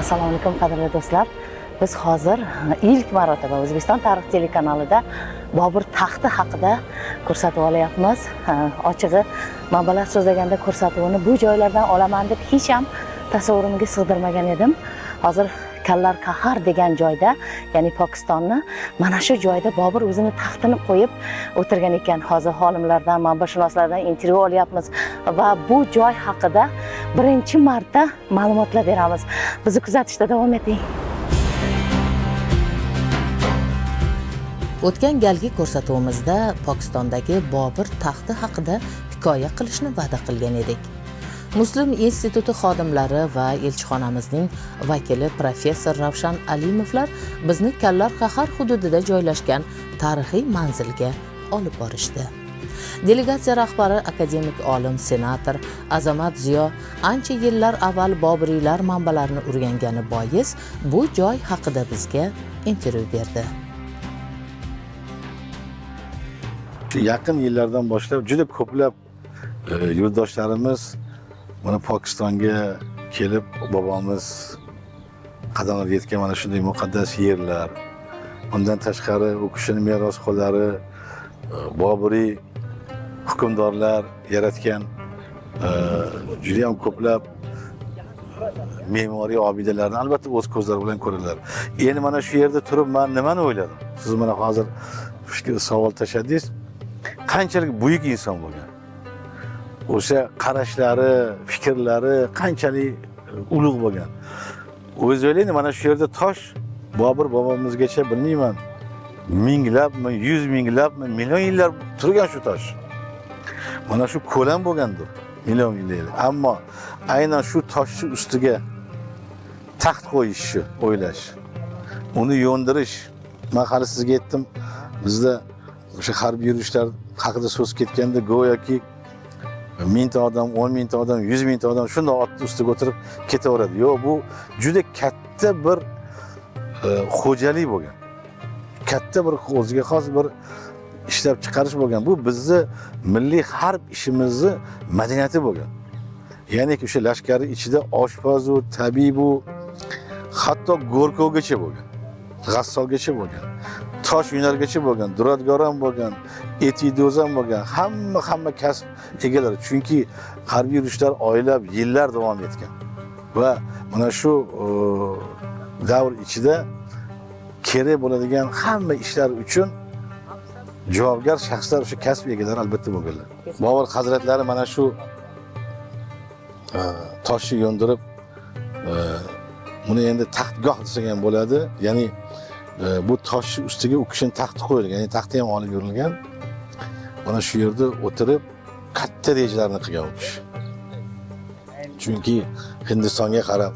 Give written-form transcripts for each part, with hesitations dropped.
Assalomu alaykum qadrli do'stlar. Biz hozir ilk marotaba O'zbekiston tarix telekanalida Bobur taxti haqida ko'rsatuv olyapmiz. Ochig'i, manbalar so'zlaganda ko'rsatuvni bu joylardan olaman deb hech ham tasavvurimga sig'dirmagan edim. Hozir Kallar Qahar degan joyda, ya'ni Pokistonni, mana shu joyda Bobur o'zini taxtini qo'yib o'tirgan ekan. Hozir olimlardan, manbashunoslardan intervyu olyapmiz va bu joy haqida birinchi marta ma'lumotlar beramiz. Bizni kuzatishda davom eting. O'tgan galgi ko'rsatuvimizda Pokistondagi Bobur taxti haqida hikoya qilishni va'da qilgan edik. Muslim instituti xodimlari va elchixonamizning vakili professor Ravshan Alimovlar bizni Kallar Qahar hududida joylashgan tarixiy manzilga olib borishdi. Delegatsiya rahbari akademik olim senator Azamat Ziyo ancha yillar avval Boburiylar manbalarini o'rgangani bois bu joy haqida bizga intervyu berdi. Yaqin yillardan boshlab juda ko'plab yurtdoshlarimiz mana Pokistonga kelib, bobomiz qadamlarga yetgan mana shunday muqaddas yerlar, undan tashqari u kishining merosxo'rlari, Boburiy hukmdorlar yaratgan juda ham ko'plab me'moriy obidalarni albatta o'z ko'zlari bilan ko'radilar. Endi mana shu yerda turib men nimani o'yladim? Siz mana hozir savol tashladingiz. Qanchalik buyuk inson bo'lgan. O'sha qarashlari, fikrlari qanchalik ulug' bo'lgan. O'zi o'ylaydi, mana shu yerda tosh Bobur bobomizgacha bilmayman, minglabmi, 100 minglabmi, million yillar turgan shu tosh. Mana shu ko'lam bo'lgandir, million yillar. Ammo aynan shu toshning ustiga taxt qo'yishni o'ylash, uni yo'ndirish. Men hali sizga aytdim, bizda o'sha harbiy yurishlar haqida so'z ketganda go'yoki 1000 ta odam, 10 mingta odam, 100 mingta odam shunday otning ustiga o'tirib ketaveradi. Yo'q, bu juda katta bir xo'jalik bo'lgan. Katta bir o'ziga xos bir ishlab chiqarish bo'lgan. Bu bizni milliy harb ishimizni madaniyati bo'lgan. Ya'ni o'sha lashkari ichida oshpozu, tabibu, hatto go'rkovgacha bo'lgan. G'assolgacha bo'lgan. Tosh yunargacha bo'lgan, duradgoram bo'lgan, etidozam bo'lgan, hamma kasb egalari. Chunki harbiy yurishlar oylab, yillar davom etgan. Va mana shu davr ichida kerak bo'ladigan hamma ishlar uchun javobgar shaxslar o'sha kasb egalari albatta bo'lganlar. Bobur hazratlari mana shu toshni yo'ndirib buni endi taxtgoh desak ham bo'ladi. Ya'ni bu toshning ustiga u kishining taxti qo'yilgan, ya'ni taxti ham olib yurilgan. Mana shu yerda o'tirib katta rejalarni qilgan u kishi. Chunki Hindistonga qarab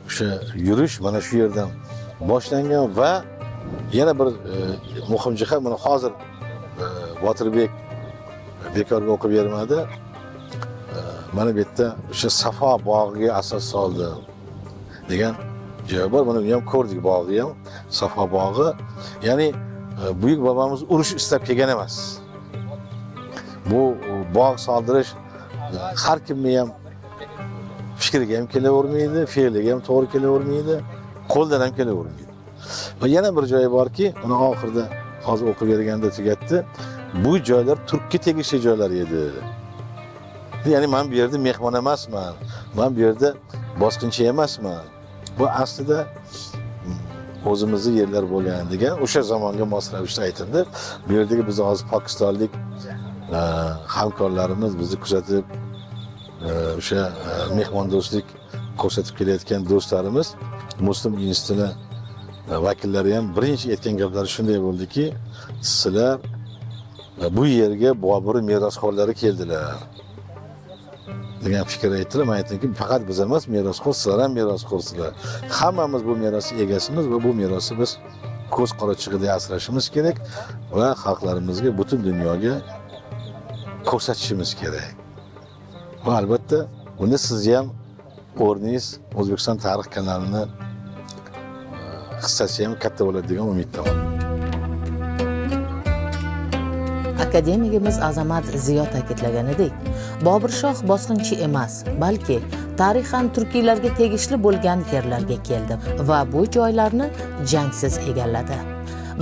o'sha yurish mana shu yerdan boshlangan va yana bir muhim jihat, mana hozir Botirbek bekorga o'qib bermadi. Mana bu yerda o'sha Safo bog'iga asos soldi degan joy bor. Buni ham ko'rdik, bog'i ham, Safo bog'i. Ya'ni buyuk bobomiz urush istab kelgan emas. Bu bog' soldirish har kimni ham fikriga ham kelavermaydi, fe'liga ham to'g'ri kelavermaydi, qo'ldan ham kelavermaydi. Va yana bir joyi borki, uni oxirida hozir o'qib berganda tugatdi. Bu joylar Turkka tegishli joylar edi. Ya'ni men bu yerda mehmon emasman, men bu yerda bosqinchi emasman. Bu aslida o'zimizning yerlar bo'lgan degan o'sha zamonga mos ravishda aytildi. Bu yerdagi biz hozir pokistonlik hamkorlarimiz bizni kuzatib o'sha mehmondo'stlik ko'rsatib kelayotgan do'stlarimiz, Muslim instituti vakillari ham birinchi aytgan gaplari shunday bo'ldiki, sizlar bu yerga Bobur merosxo'rlari keldilar degan fikr aytdilar. Men aytdimki, faqat biz emas, merosxo'r, sizlar ham merosxo'rsizlar. Hammamiz bu meros egasimiz va bu merosni biz ko'z qorachig'ida asrashimiz kerak va xalqlarimizga, butun dunyoga ko'rsatishimiz kerak. Va albatta, bunda sizni ham o'rningiz O'zbekiston tarix kanalini hissasi ham katta bo'ladi degan umiddaman. Akademigimiz Azamat Ziyo ta'kidlaganidek, Bobur shoh bosqinchi emas, balki tarixan turkiylarga tegishli bo'lgan yerlarga keldi va bu joylarni jangsiz egalladi.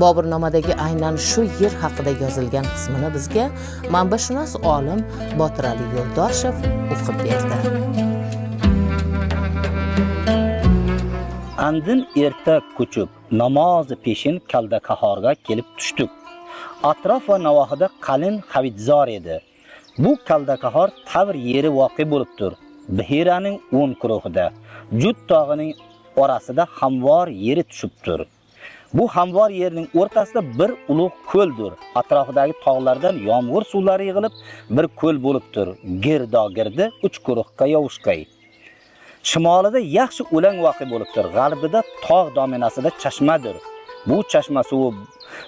Boburnomadagi aynan shu yer haqida yozilgan qismini bizga manbashunos olim Botir Ali Yo'ldoshev o'qib berdi. Andin erta ko'chib, namozi peshin Kaldakahorga kelib tushdik. Atrof va navohida qalin havidzor edi. Bu Kaldakahor Tavr yeri voqe bo'libdir. Bihiraning 10 quruqida, Jut tog'ining orasida hamvor yeri tushibdir. Bu hamvor yerning o'rtasida bir ulug' ko'ldir. Atrofidagi tog'lardan yomg'ir suvlari yig'ilib bir ko'l bo'libdir. Girdogirdi 3 quruqqa yovushqay. Shimolida yaxshi o'lang voqe bo'libdir. G'arbida tog' dominasida chashmadir. Bu chashma suvi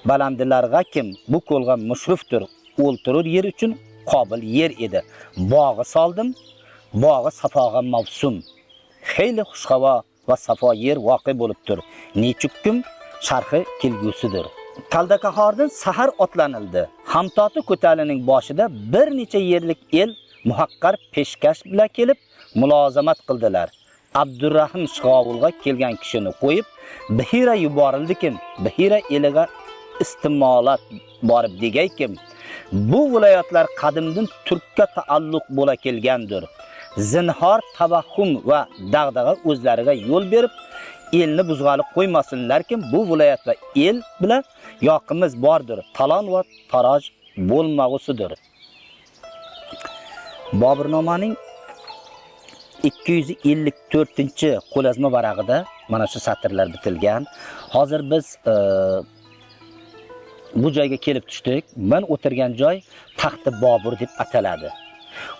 balandlarga kim bu ko'lga mushrifdir. O'ltirur yer uchun qobil yer edi. Bog'i soldim, bog'i safoga mavsum. Xeyli xushhavo va safo yer voqe bo'libdir. Nechukkim sharhi kelgusidir. Kaldakahordan sahar otlanildi. Hamtoti ko'talining boshida bir necha yerlik el muhaqqar peshkash bilan kelib mulozamat qildilar. Abdurrahim Shig'ovulga kelgan kishini qo'yib, Bihira yuborildi-kim? Bihira eliga istimolat borib degaykim, bu viloyatlar qadimdan turkka taalluq bo'la kelgandir. Zinhor tavahhum va dag'dag'a o'zlariga yo'l berib, elni buzg'ali qo'ymasinlarkim, bu viloyatda el bilan yoqimiz bordir. Talon va taroj bo'lmag'usidir. Boburnomaning 254-qo'lazma varag'ida mana shu satrlar bitilgan. Hozir biz bu joyga kelib tushdik. Men o'tirgan joy Taxti Bobur deb ataladi.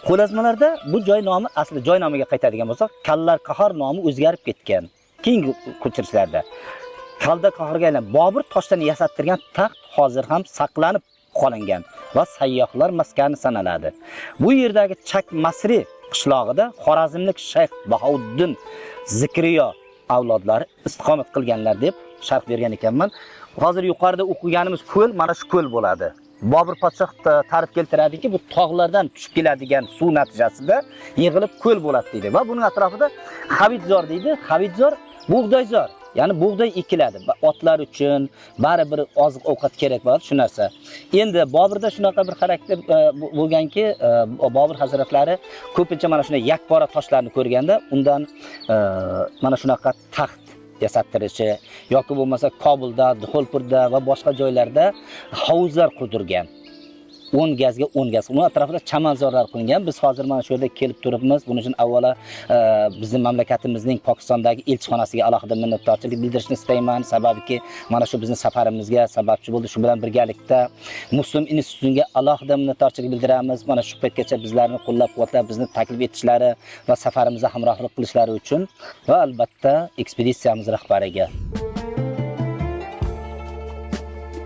Qo'lazmalarda bu joy nomi asli joy nomiga qaytadigan bo'lsak, Kaldakahor nomi o'zgarib ketgan. Keyingi ko'chirishlarda Kaldakahorga aylanib Bobur toshdan yasattirgan taxt hozir ham saqlanib qolingan va sayyohlar maskani sanaladi. Bu yerdagi Chak Masri qishlog'ida Xorazmlik Shayx Bahouddin Zikriyo avlodlari istiqomat qilganlar deb sharh bergan ekanman. Hozir yuqorida o'qiganimiz ko'l mana shu ko'l bo'ladi. Bobur podshoh ta'rif keltiradiki, bu tog'lardan tushib keladigan suv natijasida yig'ilib ko'l bo'ladi deydi va buning atrofida havidzor deydi. Havidzor bug'doyzor, ya'ni bug'doy ekiladi. Otlar uchun baribir oziq-ovqat kerak bo'ladi shu narsa. Endi Boburda shunaqa bir xarakter bo'lganki, Bobur hazratlari ko'pincha mana shunday yakpora toshlarni ko'rganda, undan mana shunaqa taxt yasattirishi yoki bo'lmasa Kobulda, Duxolpurda va boshqa joylarda havuzlar qurdirgan. 10 gazga 10 gaz. Uning atrofida chamanzorlar qilingan. Biz hozir mana shu yerda kelib turibmiz. Buning uchun avvalo bizning mamlakatimizning Pokistondagi elchixonasiga alohida minnatdorchilik bildirishni istayman. Sababiki mana shu bizning safarimizga sababchi bo'ldi. Shu bilan birgalikda Muslim institutiga alohida minnatdorchilik bildiramiz. Mana shu paytgacha bizlarni qo'llab-quvvatlab, bizni taklif etishlari va safarimizga hamrohlik qilishlari uchun va albatta ekspeditsiyamiz rahbariga.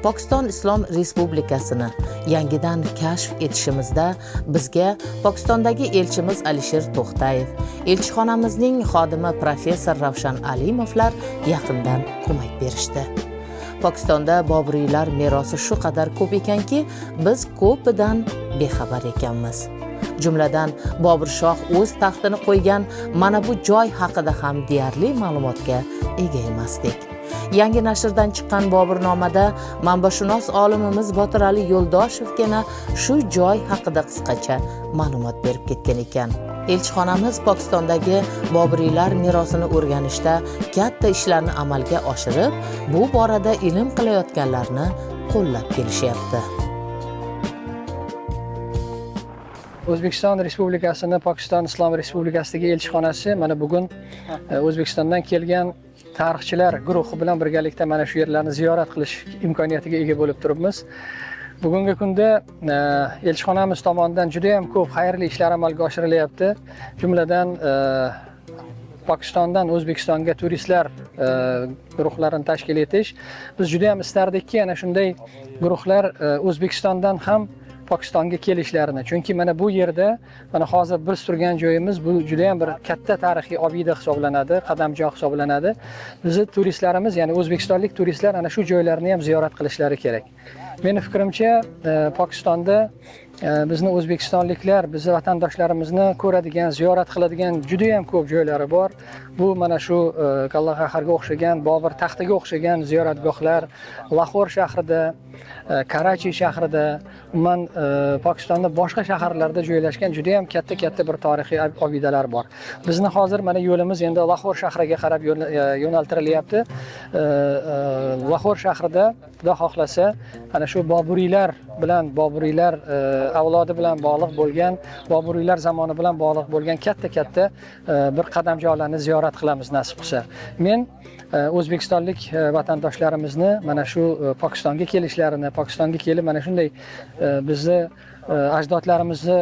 Pokiston Islom Respublikasini yangidan kashf etishimizda bizga Pokistondagi elchimiz Alisher To'xtayev, elchixonamizning xodimi professor Ravshan Alimovlar yaqindan ko'mak berishdi. Pokistonda Boburiylar merosi shu qadar ko'p ekanki, biz ko'pidan bexabar ekanmiz. Jumladan Bobur shoh o'z taxtini qo'ygan mana bu joy haqida ham deyarli ma'lumotga ega emasdik. Yangi nashrdan chiqqan Boburnomada manbashunos olimimiz Botir Ali Yo'ldoshevgina shu joy haqida qisqacha ma'lumot berib ketgan ekan. Elchixonamiz Pokistondagi Boburiylar merosini o'rganishda katta ishlarni amalga oshirib, bu borada ilm qilayotganlarni qo'llab kelishyapti. O'zbekiston Respublikasini Pokiston Islom Respublikasidagi elchixonasi mana bugun O'zbekistondan kelgan tarixchilar guruhi bilan birgalikda mana shu yerlarni ziyorat qilish imkoniyatiga ega bo'lib turibmiz. Bugungi kunda elchixonamiz tomonidan juda ham ko'p xayrli ishlar amalga oshirilyapti. Jumladan Pokistondan O'zbekistonga turistlar guruhlarini tashkil etish. Biz juda ham istardikki, ana shunday guruhlar O'zbekistondan ham Pokistonga kelishlarini. Chunki mana bu yerda mana hozir biz turgan joyimiz bu juda ham bir katta tarixiy obida hisoblanadi, qadamjo hisoblanadi. Bizni turistlarimiz, ya'ni o'zbekistonlik turistlar ana shu joylarni ham ziyorat qilishlari kerak. Meni fikrimcha, Pokistonda bizni o'zbekistonliklar, bizni vatandoshlarimizni ko'radigan, ziyorat qiladigan juda ham ko'p joylari bor. Bu mana shu Kallaqaharga o'xshagan, Bobur taxtiga o'xshagan ziyoratgohlar Lahor shahrida, Karachi shahrida, umuman Pokistonda boshqa shaharlarda joylashgan juda ham katta bir tarixiy obidalar bor. Bizni hozir mana yo'limiz endi Lahor shahriga qarab yo'naltirilyapti. Lahor shahrida Xudo xohlasa ana shu Boburiylar avlodi bilan bog'liq bo'lgan, Boburiylar zamoni bilan bog'liq bo'lgan katta bir qadamjolarni ziyorat qilamiz nasib qilsa. Men o'zbekistonlik vatandoshlarimizni mana shu Pokistonga kelishlarini, Pokistonga kelib mana shunday bizni ajdodlarimizni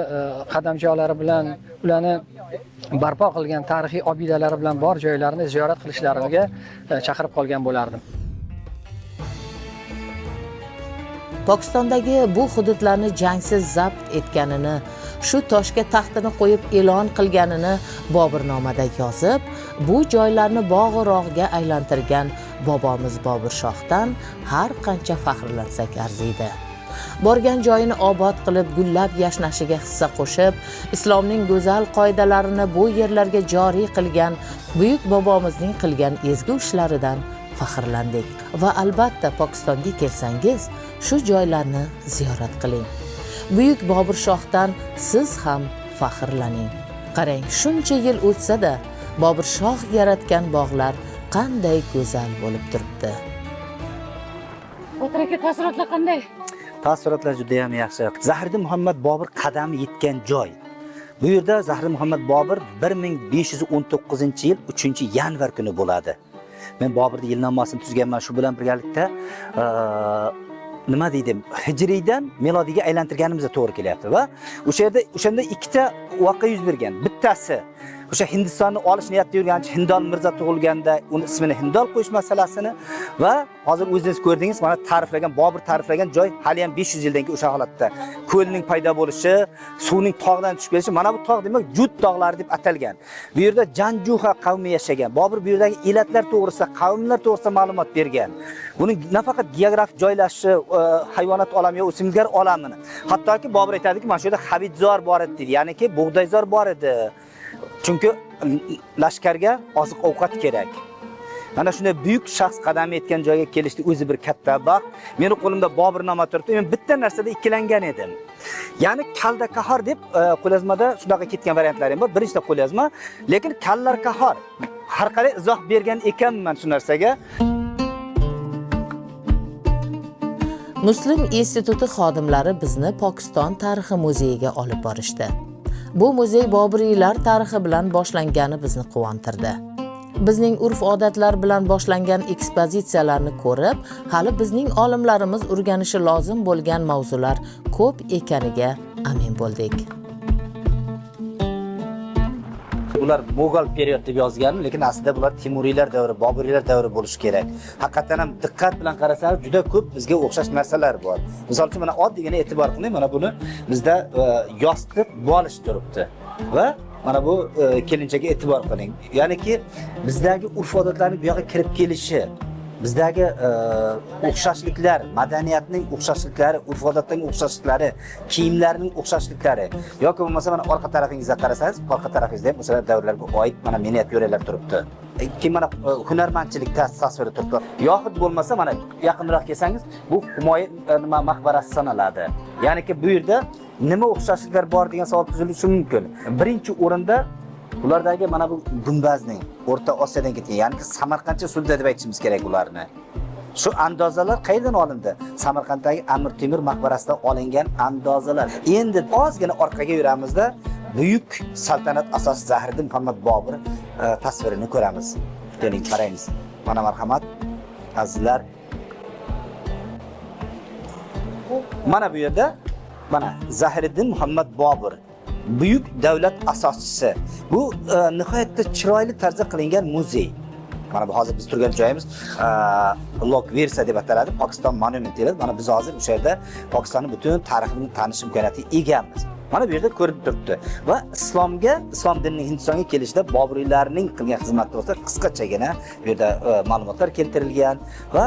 qadamjolari bilan ularni barpo qilgan tarixiy obidalari bilan bor joylarni ziyorat qilishlariga chaqirib qolgan bo'lardim. Pokistondagi bu hududlarni jangsiz zabt etganini, shu toshga taxtini qo'yib e'lon qilganini Boburnamada yozib, bu joylarni bog'u rog'ga aylantirgan bobomiz Bobur Shohdan har qancha faxrlansak arziydi. Borgan joyini obod qilib, gullab yashnashiga hissa qo'shib, islomning go'zal qoidalarini bu yerlarga joriy qilgan buyuk bobomizning qilgan ezgu ishlaridan faxrlandik. Va albatta Pokistonga kelsangiz, shu joylarni ziyorat qiling. Buyuk Bobur Shohdan siz ham faxrlaning. Qarang, shuncha yil o'tsa-da, Bobur Shoh yaratgan bog'lar qanday go'zal bo'lib turibdi. O'tiraka taassurotlar qanday? Taassurotlar juda ham yaxshi. Zahiriddin Muhammad Bobur qadami yetgan joy. Bu yerda Zahiriddin Muhammad Bobur 1519-yil 3-yanvar kuni bo'ladi. Men Boburning yilnomasini tuzganman, shu bilan birgalikda nima deydim, hijriydan milodiyga aylantirganimizga to'g'ri kelyapti va o'shanda ikkita voqea yuz bergan. Bittasi o'sha Hindistonni olish niyatida yurgan Hindol Mirza tug'ilganda uni ismini Hindol qo'yish masalasini va hozir o'zingiz ko'rdingiz, mana ta'riflagan Bobur ta'riflagan joy hali ham 500 yildan keyin o'sha holatda. Ko'lning paydo bo'lishi, suvning tog'dan tushib kelishi, mana bu tog' demak Jut tog'lari deb atalgan. Bu yerda Janjuha qavmi yashagan. Bobur bu yerdagi elatlar to'g'risida, qavmlar to'g'risida ma'lumot bergan. Buning nafaqat geografik joylashishi, hayvonot olami yo o'simliklar olamini, hattoki Bobur aytadiki, mana shu yerda Habidzor bor edi, ya'niki bug'doyzor bor edi. Chunki lashkarga oziq-ovqat kerak. Mana shunday buyuk shaxs qadam etgan joyga kelishdi o'zi bir katta baxt. Meni qo'limda Boburnoma turibdi. Men bitta narsada ikkilangan edim. Ya'ni Kalda Kahor deb qo'lyozmada shunaqa ketgan variantlar ham bor. Birinchita qo'lyozma, lekin Kallar Kahor har qalay izoh bergan ekanman shu narsaga. Muslim instituti xodimlari bizni Pokiston tarixi muzeyiga olib borishdi. Bu muzey Boburiylar tarixi bilan boshlangani bizni quvontirdi. Bizning urf-odatlar bilan boshlangan ekspozitsiyalarni ko'rib, hali bizning olimlarimiz o'rganishi lozim bo'lgan mavzular ko'p ekaniga amin bo'ldik. Bular Mo'g'ul period deb yozgan, lekin aslida bular Temuriylar davri, Boburiylar davri bo'lishi kerak. Haqiqatan ham diqqat bilan qarasangiz juda ko'p bizga o'xshash narsalar bor. Misol uchun mana oddiygina e'tibor qiling, mana buni bizda yostiq bolish turibdi va mana bu kelinchaga e'tibor qiling. Ya'niki bizdagi urf-odatlarning bu yoqqa kirib kelishi, bizdagi o'xshashliklar, madaniyatning o'xshashliklari, urf-odatning o'xshashliklari, kiyimlarning o'xshashliklari yoki bo'lmasa mana orqa tarafingizga qarasangiz, orqa tarafingizda ham o'sha davrlarga oid mana miniatyuralar turibdi. Keyin mana hunarmandchilik tasviri turibdi. Yoxud bo'lmasa mana yaqinroq kelsangiz, bu Humoyun maqbarasi sanaladi. Ya'niki bu yerda nima o'xshashliklar bor degan savol tug'ilishi mumkin. Birinchi o'rinda ulardagi mana bu gumbazning O'rta Osiyodan ketgan, ya'ni Samarqandcha sulda deb aytishimiz kerak ularni. Shu andozalar qayerdan olindi? Samarqanddagi Amir Temur maqbarasidan olingan andozalar. Endi ozgina orqaga yuramizda buyuk saltanat asosi Zahiriddin Muhammad Bobur tasvirini ko'ramiz. Keling qaraymiz. Mana marhamat, azizlar. Mana bu yerda mana Zahiriddin Muhammad Bobur buyuk davlat asoschisi. Bu nihoyatda chiroyli tarzda qilingan muzey. Mana bu hozir biz turgan joyimiz Lokversa deb ataladi, Pokiston monumenti deyiladi. Mana biz hozir o'sha yerda Pokistonning butun tarixini tanish imkoniyatiga egamiz. Mana bu yerda ko'rib turibdi va islom dinining Hindistonga kelishida Boburiylarning qilgan xizmati to'g'risida qisqachagina bu yerda ma'lumotlar keltirilgan va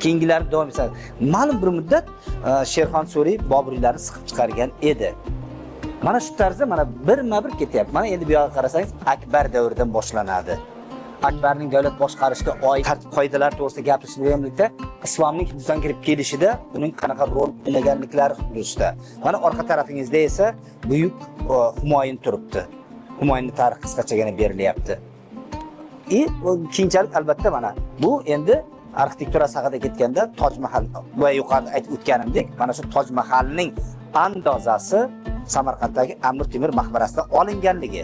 keyingilar davom etadi. Ma'lum bir muddat Sherxon Suriy Boburiylarni siqib chiqargan edi. Mana shu tarzda mana birma-bir ketyapti. Mana endi bu yoqqa qarasangiz Akbar davridan boshlanadi. Akbarning davlat boshqarishga oid tartib-qoidalar to'g'risida gapirishganlikda islomning Hindistonga kirib kelishida uning qanaqa rol o'ynaganliklari xususida. Mana orqa tarafingizda esa buyuk Humoyun turibdi. Humoyunning tarixi qisqachagina berilyapti. Keyinchalik albatta mana bu endi arxitektura haqida ketganda Toj Mahal va yuqorida aytib o'tganimdek, mana shu Toj Mahalning andozasi Samarqanddagi Amir Temur maqbarasidan olinganligi.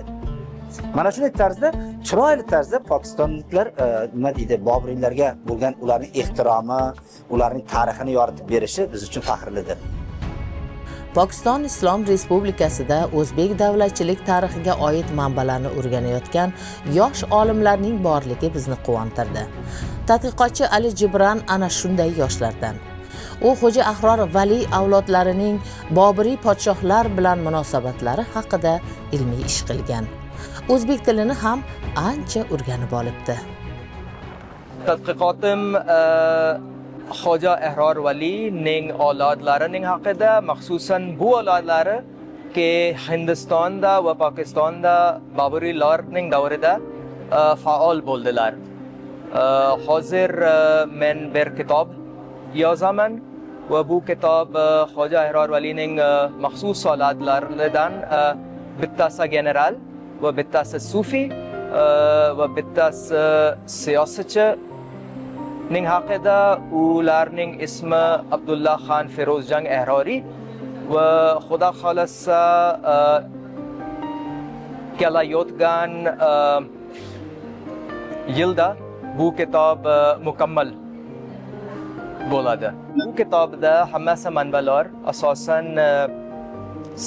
Mana shunday tarzda, chiroyli tarzda Pokistonliklar nima deydi, Boburiylarga bo'lgan ularning ehtiromi, ularning tarixini yoritib berishi biz uchun faxrlidir. Pokiston Islom Respublikasida o'zbek davlatchilik tarixiga oid manbalarni o'rganayotgan yosh olimlarning borligi bizni quvontirdi. Tadqiqotchi Ali Jibran ana shunday yoshlardan. U Xo'ja Ahror Vali avlodlarining Boburiy podshohlar bilan munosabatlari haqida ilmiy ish qilgan. O'zbek tilini ham ancha o'rganib olibdi. Tadqiqotim Xo'ja Ahror Valining avlodlarining haqida, maxsusan bu avlodlari ki Hindistonda va Pokistonda Boburiylarning davrida faol bo'ldilar. Hozir men bir kitob yozaman va bu kitob Xo'ja Ahror Valining maxsus avlodlaridan bittasi general va bittasi sufi va bittasi siyosatchi ning haqida. Ularning ismi Abdullah Khan Firozjang Ahrori va xudo xolasa kelayotgan yilda bu kitob mukammal bo'ladi. Bu kitobda hammasi manbalar asosan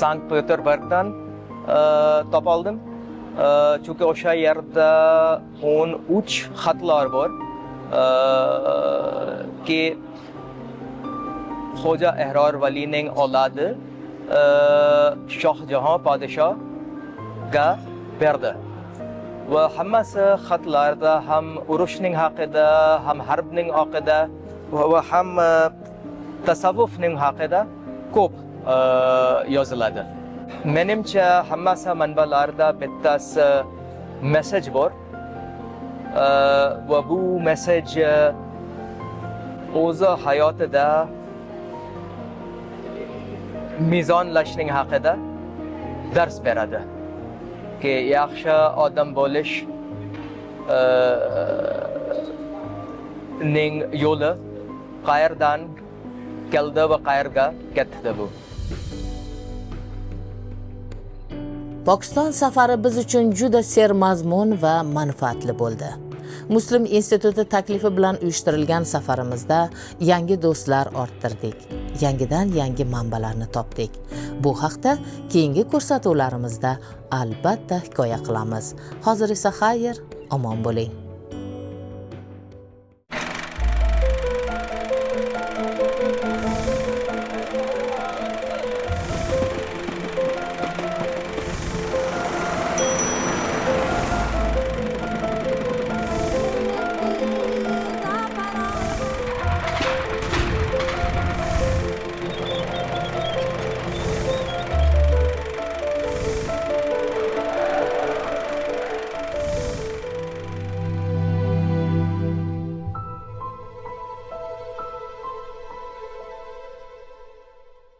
Sankt Peterburgdan topoldim. Chunki o'sha yerda 13 xatlar bor ki Xo'ja Ahror Valining avlodi Shohjahon podshohga berdi. Va hammasi xatlarda ham urushning haqida, ham harbning haqida va ham tasavvufning haqida ko'p yoziladi. Menimcha hammasi manbalarda bittasi mesaj bor va bu mesaj o'zi hayotida mizonlashning haqida dars beradi. Ki yaxshi odam bo'lish ning yo'li qayerdan keldi va qayerga ketdi bu. Pokiston safari biz uchun juda sermazmun va manfaatli bo'ldi. Muslim instituti taklifi bilan uyushtirilgan safarimizda yangi do'stlar orttirdik. Yangidan yangi manbalarni topdik. Bu haqda keyingi ko'rsatuvlarimizda albatta hikoya qilamiz. Hozir esa xayr, omon bo'ling.